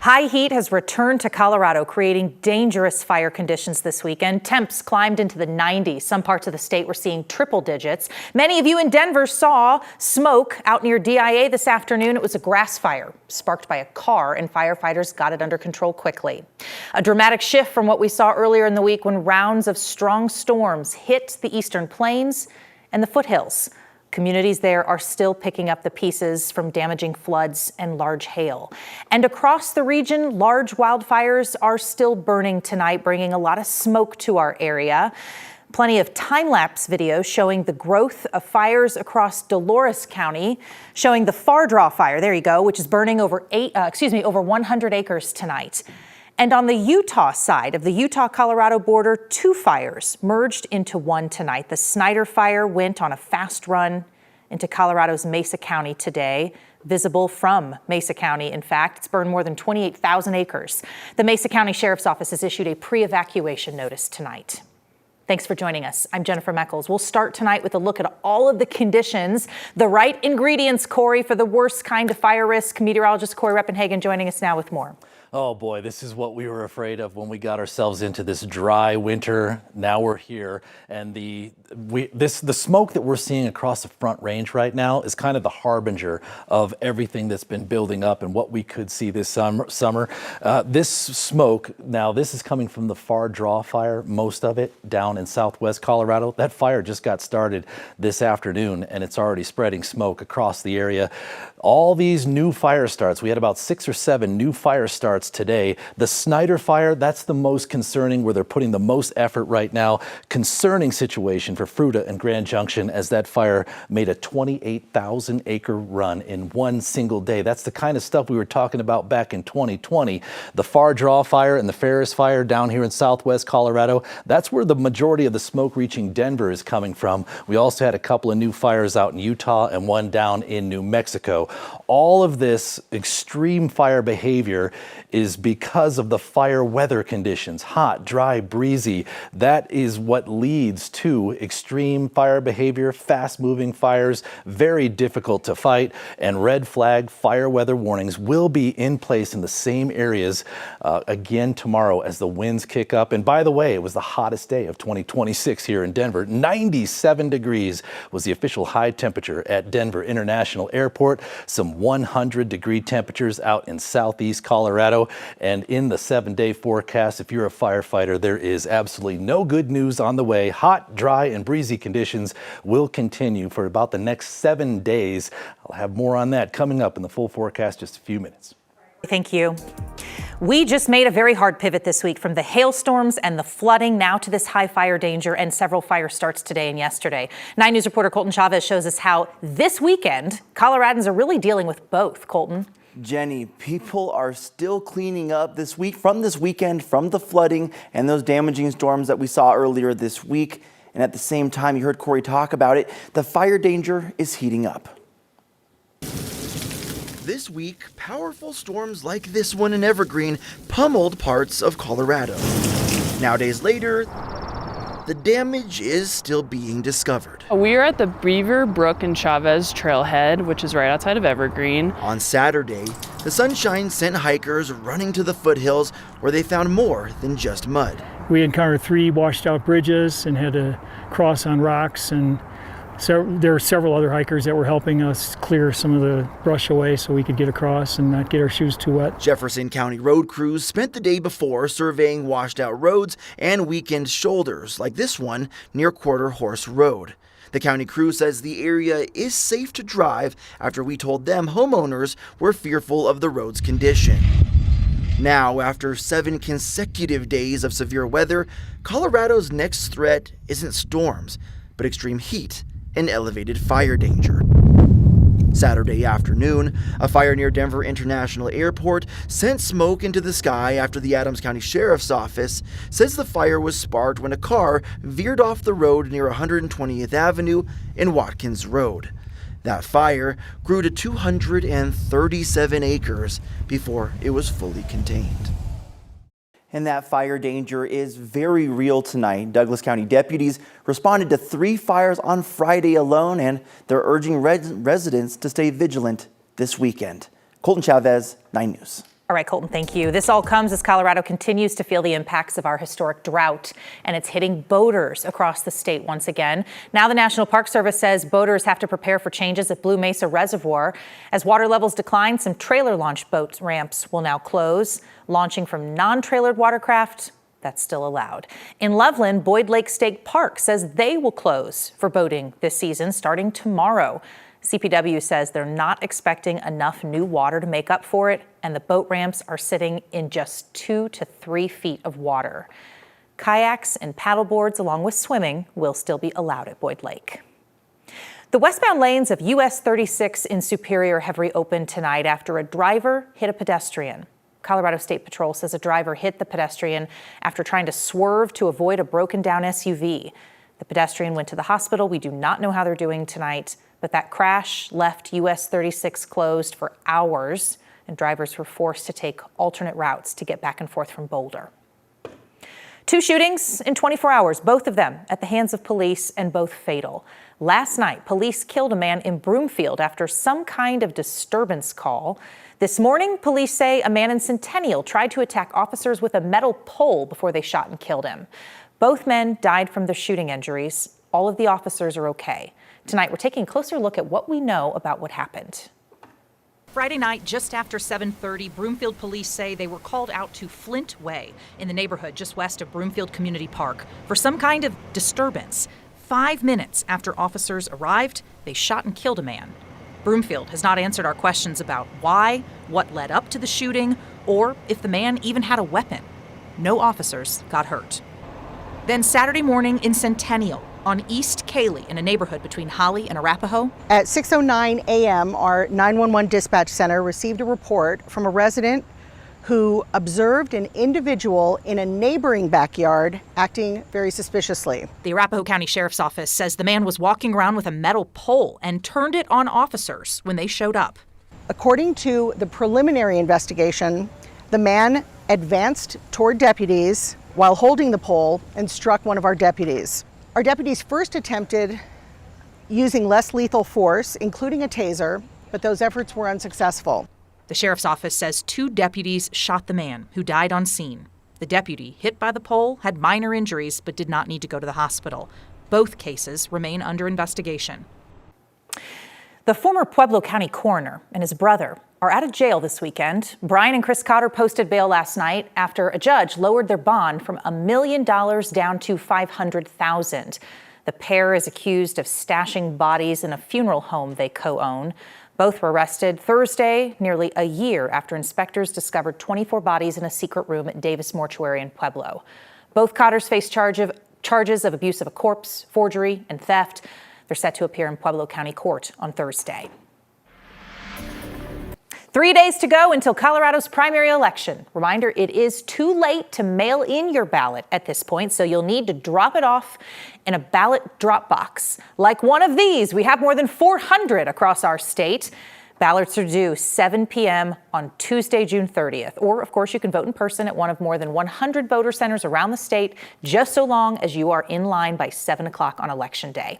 High heat has returned to Colorado, creating dangerous fire conditions this weekend. Temps climbed into the 90s. Some parts of the state were seeing triple digits. Many of you in Denver saw smoke out near DIA this afternoon. It was a grass fire sparked by a car, and firefighters got it under control quickly. A dramatic shift from what we saw earlier in the week when rounds of strong storms hit the eastern plains and the foothills. Communities there are still picking up the pieces from damaging floods and large hail. And across the region, large wildfires are still burning tonight, bringing a lot of smoke to our area. Plenty of time-lapse video showing the growth of fires across Dolores County, showing the Drought fire, there you go, which is burning over 100 acres tonight. And on the Utah side of the Utah-Colorado border, two fires merged into one tonight. The Snyder fire went on a fast run into Colorado's Mesa County today. Visible from Mesa County, in fact. It's burned more than 28,000 acres. The Mesa County Sheriff's Office has issued a pre-evacuation notice tonight. Thanks for joining us. I'm Jennifer Meckles. We'll start tonight with a look at all of the conditions, the right ingredients, Corey, for the worst kind of fire risk. Meteorologist Corey Reppenhagen joining us now with more. Oh boy, this is what we were afraid of when we got ourselves into this dry winter. Now we're here, and the smoke that we're seeing across the Front Range right now is kind of the harbinger of everything that's been building up and what we could see this summer. This smoke, now this is coming from the Drought fire, most of it down in southwest Colorado. That fire just got started this afternoon, and it's already spreading smoke across the area. All these new fire starts, we had about 6 or 7 new fire starts today. The Snyder fire, that's the most concerning, where they're putting the most effort right now. Concerning situation for Fruita and Grand Junction, as that fire made a 28,000 acre run in one single day. That's the kind of stuff we were talking about back in 2020. The Drought fire and the Ferris fire down here in southwest Colorado, that's where the majority of the smoke reaching Denver is coming from. We also had a couple of new fires out in Utah and one down in New Mexico. All of this extreme fire behavior is because of the fire weather conditions, hot, dry, breezy. That is what leads to extreme fire behavior, fast moving fires, very difficult to fight, and red flag fire weather warnings will be in place in the same areas again tomorrow as the winds kick up. And by the way, it was the hottest day of 2026 here in Denver. 97 degrees was the official high temperature at Denver International Airport. Some 100-degree temperatures out in southeast Colorado. And in the 7-day forecast, if you're a firefighter, there is absolutely no good news on the way. Hot, dry, and breezy conditions will continue for about the next 7 days. I'll have more on that coming up in the full forecast just a few minutes. Thank you. We just made a very hard pivot this week from the hailstorms and the flooding now to this high fire danger and several fire starts today and yesterday. 9 News reporter Colton Chavez shows us how this weekend Coloradans are really dealing with both. Colton. Jenny, people are still cleaning up this weekend from the flooding and those damaging storms that we saw earlier this week. And at the same time, you heard Corey talk about it, the fire danger is heating up. This week, powerful storms like this one in Evergreen pummeled parts of Colorado. Now, days later, the damage is still being discovered. We are at the Beaver Brook and Chavez Trailhead, which is right outside of Evergreen. On Saturday, the sunshine sent hikers running to the foothills where they found more than just mud. We encountered 3 washed out bridges and had to cross on rocks, and so there were several other hikers that were helping us clear some of the brush away so we could get across and not get our shoes too wet. Jefferson County road crews spent the day before surveying washed out roads and weakened shoulders like this one near Quarter Horse Road. The county crew says the area is safe to drive after we told them homeowners were fearful of the road's condition. Now, after 7 consecutive days of severe weather, Colorado's next threat isn't storms, but extreme heat and elevated fire danger. Saturday afternoon, a fire near Denver International Airport sent smoke into the sky after the Adams County Sheriff's Office says the fire was sparked when a car veered off the road near 120th Avenue and Watkins Road. That fire grew to 237 acres before it was fully contained. And that fire danger is very real tonight. Douglas County deputies responded to 3 fires on Friday alone, and they're urging residents to stay vigilant this weekend. Colton Chavez, 9 News. All right, Colton, thank you. This all comes as Colorado continues to feel the impacts of our historic drought, and it's hitting boaters across the state once again. Now the National Park Service says boaters have to prepare for changes at Blue Mesa Reservoir. As water levels decline, some trailer launch boat ramps will now close. Launching from non-trailered watercraft, that's still allowed. In Loveland, Boyd Lake State Park says they will close for boating this season starting tomorrow. CPW says they're not expecting enough new water to make up for it, and the boat ramps are sitting in just 2 to 3 feet of water. Kayaks and paddleboards, along with swimming, will still be allowed at Boyd Lake. The westbound lanes of US 36 in Superior have reopened tonight after a driver hit a pedestrian. Colorado State Patrol says a driver hit the pedestrian after trying to swerve to avoid a broken down SUV. The pedestrian went to the hospital. We do not know how they're doing tonight, but that crash left US 36 closed for hours, and drivers were forced to take alternate routes to get back and forth from Boulder. 2 shootings in 24 hours, both of them at the hands of police and both fatal. Last night, police killed a man in Broomfield after some kind of disturbance call. This morning, police say a man in Centennial tried to attack officers with a metal pole before they shot and killed him. Both men died from their shooting injuries. All of the officers are okay. Tonight, we're taking a closer look at what we know about what happened. Friday night, just after 7:30, Broomfield police say they were called out to Flint Way in the neighborhood just west of Broomfield Community Park for some kind of disturbance. 5 minutes after officers arrived, they shot and killed a man. Broomfield has not answered our questions about why, what led up to the shooting, or if the man even had a weapon. No officers got hurt. Then Saturday morning in Centennial, on East Cayley in a neighborhood between Holly and Arapahoe. At 6:09 a.m., our 911 dispatch center received a report from a resident who observed an individual in a neighboring backyard acting very suspiciously. The Arapahoe County Sheriff's Office says the man was walking around with a metal pole and turned it on officers when they showed up. According to the preliminary investigation, the man advanced toward deputies while holding the pole and struck one of our deputies. Our deputies first attempted using less lethal force, including a taser, but those efforts were unsuccessful. The sheriff's office says 2 deputies shot the man, who died on scene. The deputy hit by the pole had minor injuries but did not need to go to the hospital. Both cases remain under investigation. The former Pueblo County coroner and his brother are out of jail this weekend. Brian and Chris Cotter posted bail last night after a judge lowered their bond from $1 million down to $500,000. The pair is accused of stashing bodies in a funeral home they co-own. Both were arrested Thursday, nearly a year after inspectors discovered 24 bodies in a secret room at Davis Mortuary in Pueblo. Both Cotters face charges of abuse of a corpse, forgery, and theft. They're set to appear in Pueblo County Court on Thursday. 3 days to go until Colorado's primary election. Reminder, it is too late to mail in your ballot at this point, so you'll need to drop it off in a ballot drop box. Like one of these, we have more than 400 across our state. Ballots are due 7 p.m. on Tuesday, June 30th. Or, of course, you can vote in person at one of more than 100 voter centers around the state, just so long as you are in line by 7 o'clock on Election Day.